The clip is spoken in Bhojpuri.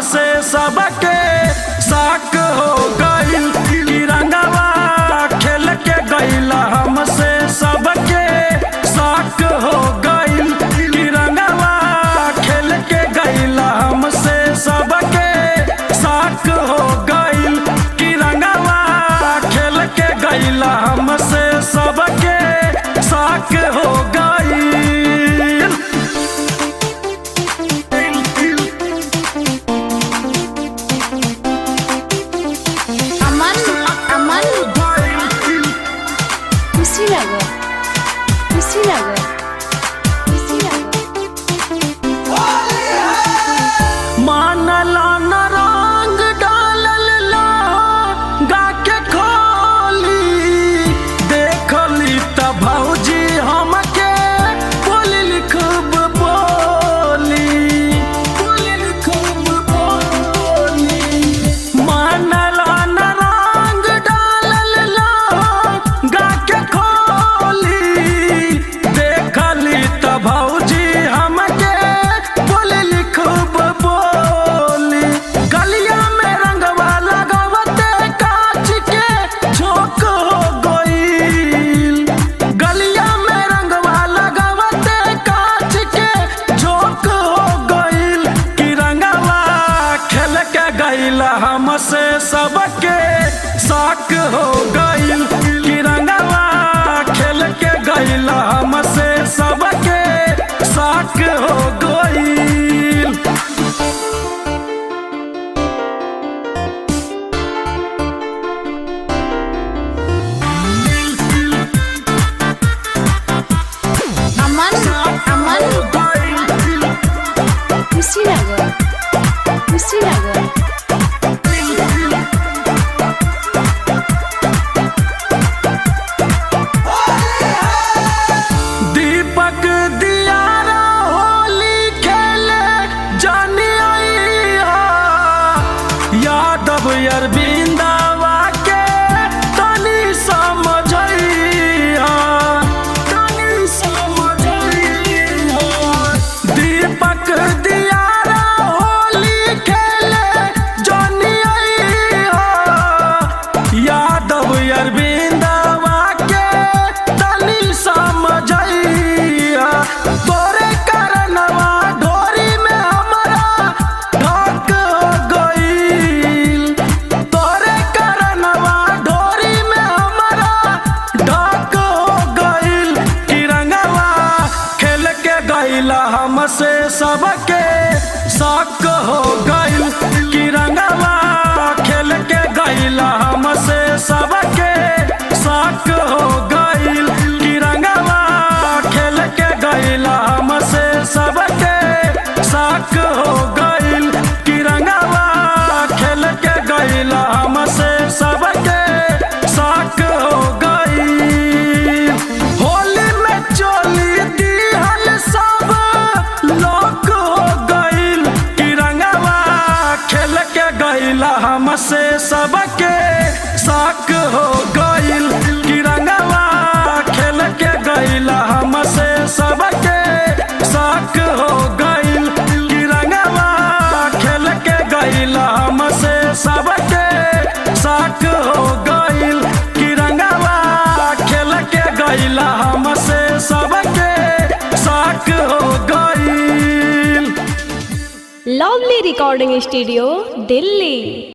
हमसे सबके साक हो गइल कि रंगवा खेल के गइला हमसे सबके साक हो गइल कि रंगवा खेल के गइला हमसे सबके साक हो गइल कि रंगवा खेल के गइला हमसे सबके साक हो गइल। मानला न रंग डालल ला गा के खोली देखली त भौजी हमके बोली लिखब बोली मानला न रंग डालल ला गा के खोली देखली त भौजी हमके बोली लिखब बोली गलिया में रंगवा लगावते कांच के झोंक हो गइल गलिया में रंगवा लगावते कांच के झोंक हो गइल कि रंगवा खेल के गइला हमसे सबके साक हो गइल कि रंगवा खेल के गइला हमसे सबके साक हो गइल। दीपक दियारा होली खेले जानी आइया यादव अरविंदवा के तनी समझइया दीपक दियारा होली खेले जानी आइया यादव अरविंदवा के तनी समझइया तोरे कारणवा ढोरी में हमरा ढक हो गइल तोरे कारणवा ढोरी में हमरा ढक हो गइल कि रंगवा खेल के गइला हमसे सबके साक हो गइल कि रंगवा खेल के गइला हमसे सबके साक हो गइल कि रंगवा खेल के गइला हमसे सबके साक हो गइल कि रंगवा खेल के गइला हमसे सबके साक हो गइल। होली में चोली दिहल सब लोक हो गइल कि रंगवा खेल के गइला हमसे सबके साक हो गइल कि रंगवा खेल के गइला हमसे सबके साक हो गइल कि रंगवा खेल के गइला हमसे सबके साक हो गइल कि रंगवा खेल के गइला हमसे सबके साक हो गइल। Lovely recording studio, Delhi.